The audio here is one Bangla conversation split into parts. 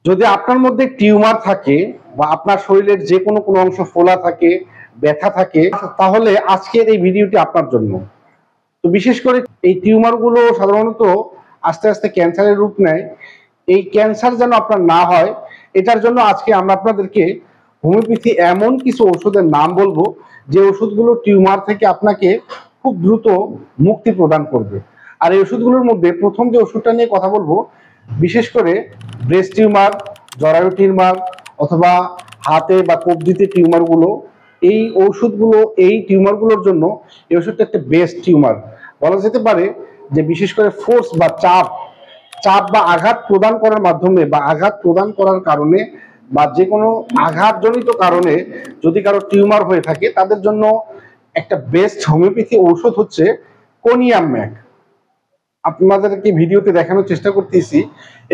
যদি আপনার মধ্যে টিউমার থাকে বা আপনার শরীরের যে কোনো কোনো অংশ ফোলা থাকে, ব্যথা থাকে, তাহলে আজকের এই ভিডিওটি আপনার জন্য। তো বিশেষ করে এই টিউমার গুলো সাধারণত আস্তে আস্তে ক্যান্সারের রূপ নেয়। এই ক্যান্সার যেন আপনার না হয়, এটার জন্য আজকে আমরা আপনাদেরকে হোমিওপ্যাথি এমন কিছু ওষুধের নাম বলবো যে ওষুধগুলো টিউমার থেকে আপনাকে খুব দ্রুত মুক্তি প্রদান করবে। আর এই ওষুধগুলোর মধ্যে প্রথম যে ওষুধটা নিয়ে কথা বলবো, বিশেষ করে ব্রেস্ট টিউমার, জরায়ু টিউমার অথবা হাতে বা কবজিতে টিউমারগুলো, এই ওষুধগুলো এই টিউমারগুলোর জন্য এই ওষুধটা একটা বেস্ট টিউমার বলা যেতে পারে। যে বিশেষ করে ফোর্স বা চাপ চাপ বা আঘাত প্রদান করার মাধ্যমে বা আঘাত প্রদান করার কারণে বা যে কোনো আঘাতজনিত কারণে যদি কারো টিউমার হয়ে থাকে, তাদের জন্য একটা বেস্ট হোমিওপ্যাথি ঔষধ হচ্ছে কোনিয়াম ম্যাক। আপনাদেরকে ভিডিওতে দেখানোর চেষ্টা করতেছি।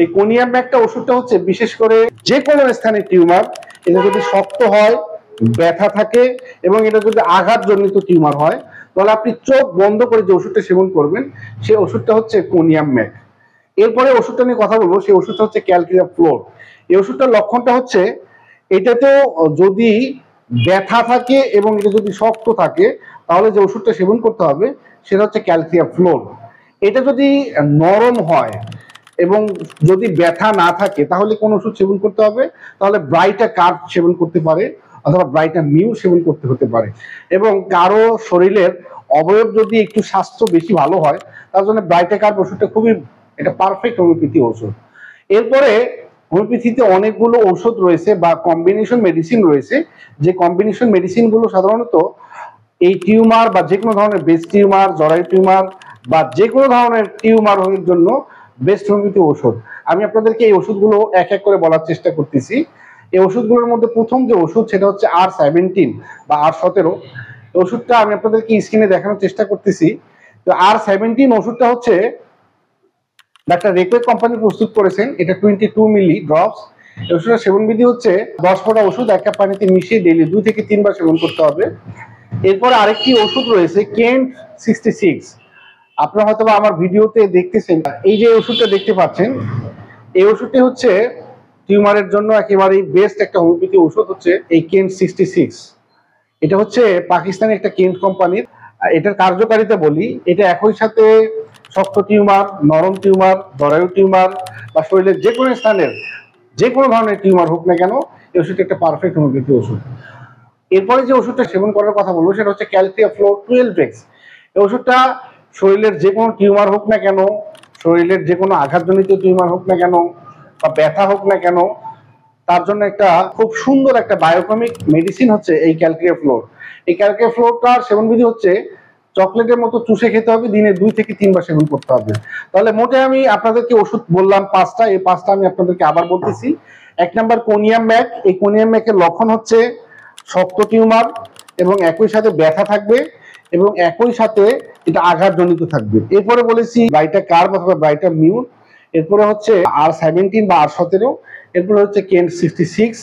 এই কোনিয়াম ম্যাকটা ওষুধটা হচ্ছে বিশেষ করে যে কোনো স্থানে টিউমার, এটা যদি শক্ত হয়, ব্যথা থাকে এবং এটা যদি আঘাতজনিত টিউমার হয়, তাহলে আপনি চোখ বন্ধ করে যে ওষুধটা সেবন করবেন সেই ওষুধটা হচ্ছে কোনিয়াম ম্যাক। এরপরে ওষুধটা নিয়ে কথা বলবো, সেই ওষুধটা হচ্ছে ক্যালকিরিয়া ফ্লোর। এই ওষুধটার লক্ষণটা হচ্ছে এটাতেও যদি ব্যথা থাকে এবং এটা যদি শক্ত থাকে, তাহলে যে ওষুধটা সেবন করতে হবে সেটা হচ্ছে ক্যালকিরিয়া ফ্লোর। এটা যদি নরম হয় এবং যদি ব্যথা না থাকে, তাহলে কোন ওষুধ সেবন করতে হবে? তাহলে ব্রাইটা কার্ভ সেবন করতে পারে অথবা ব্রাইটা মিউ সেবন করতে হতে পারে। এবং কারো শরীরের অবয়ব যদি একটু স্বাস্থ্য বেশি ভালো হয়, তার জন্য ব্রাইটা কার্ভ ওষুধটা খুবই এটা পারফেক্ট হোমিওপ্যাথি ওষুধ। এরপরে হোমিওপ্যাথিতে অনেকগুলো ঔষধ রয়েছে বা কম্বিনেশন মেডিসিন রয়েছে, যে কম্বিনেশন মেডিসিন গুলো সাধারণত এই টিউমার বা যে কোনো ধরনের ব্রেস্ট টিউমার, জরায়ু টিউমার বা যে কোনো ধরনের টিউমার এর জন্য বেস্ট হোমিওপ্যাথি ওষুধ। আমি আপনাদেরকে এই ওষুধগুলো এক এক করে বলার চেষ্টা করতেছি। এই ওষুধগুলোর মধ্যে প্রথম যে ওষুধ সেটা হচ্ছে R17 বা R17। ওষুধটা আমি আপনাদেরকে স্ক্রিনে দেখানোর চেষ্টা করতেছি। তো R17 ওষুধটা হচ্ছে ডাক্তার রেকওয়েট কোম্পানি প্রস্তুত করেছেন। এটা 22 মিলি ড্রপস। এই ওষুধের সেবন বিধি হচ্ছে 10 ফোঁটা ওষুধ 1 কাপ পানিতে মিশিয়ে ডেইলি 2 থেকে 3 বার সেবন করতে হবে। এরপর আরেকটি ওষুধ রয়েছে কেন্ট 66। আপনারা হয়তো আমার ভিডিওতে দেখতেছেন, এই যে ওষুধটা দেখতে পাচ্ছেন, এই ওষুধটি হচ্ছে টিউমারের জন্য একেবারেই বেস্ট একটা হোমিওপ্যাথি ওষুধ হচ্ছে এই কেন্ট 66। এটা হচ্ছে পাকিস্তানি একটা কেন্ট কোম্পানির। এটার কার্যকারিতা বলি, এটা একই সাথে শক্ত টিউমার, নরম টিউমার, জরায়ু টিউমার বা শরীরের যে কোনো স্থানের যে কোনো ধরনের টিউমার হোক না কেন, এই ওষুধটা একটা পারফেক্ট হোমিওপ্যাথি ওষুধ। এরপরে যে ওষুধটা সেবন করার কথা বলবো সেটা হচ্ছে ক্যালকিরিয়া ফ্লোর 12x। এই ওষুধটা শরীরের যে কোনো টিউমার হোক না কেন, শরীরের যে কোনো আঘাতজনিত টিউমার হোক না কেন বা ব্যথা হোক না কেন, তার জন্য একটা খুব সুন্দর একটা বায়োকেমিক মেডিসিন হচ্ছে এই ক্যালকিরিয়া ফ্লোর। এই ক্যালকিরিয়া ফ্লোরটার সেবন বিধি হচ্ছে চকলেটের মতো চুষে খেতে হবে, দিনে 2 থেকে 3 বার সেবন করতে হবে। তাহলে মোটে আমি আপনাদেরকে ওষুধ বললাম 5টা, এই 5টা আমি আপনাদেরকে আবার বলতেছি। 1 নাম্বার কোনিয়াম ম্যাক। এই কোনিয়াম ম্যাকের লক্ষণ হচ্ছে শক্ত টিউমার এবং একই সাথে ব্যথা থাকবে এবং একই সাথে এটা আঘাতজনিত থাকবে। এরপরে বলেছি ব্রাইটা কার্ভ অথবা ব্রাইটা মিউ। এরপরে হচ্ছে R17 বা R17। এরপরে হচ্ছে কেন্ট 66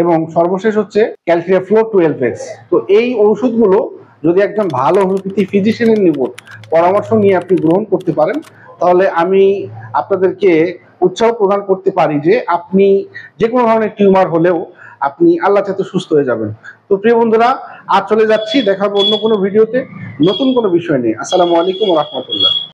এবং সর্বশেষ হচ্ছে ক্যালকিরিয়া ফ্লোর 12x। তো এই ঔষধগুলো যদি একজন ভালো হোমিওপ্যাথি ফিজিশিয়ানের নিকট পরামর্শ নিয়ে আপনি গ্রহণ করতে পারেন, তাহলে আমি আপনাদেরকে উৎসাহ প্রদান করতে পারি যে আপনি যে কোনো ধরনের টিউমার হলেও আপনি আল্লাহ চাইতে সুস্থ হয়ে যাবেন। তো প্রিয় বন্ধুরা, আজ চলে যাচ্ছি, দেখা হবে অন্য কোনো ভিডিওতে নতুন কোনো বিষয় নিয়ে। আসসালামু আলাইকুম ওয়া রাহমাতুল্লাহ।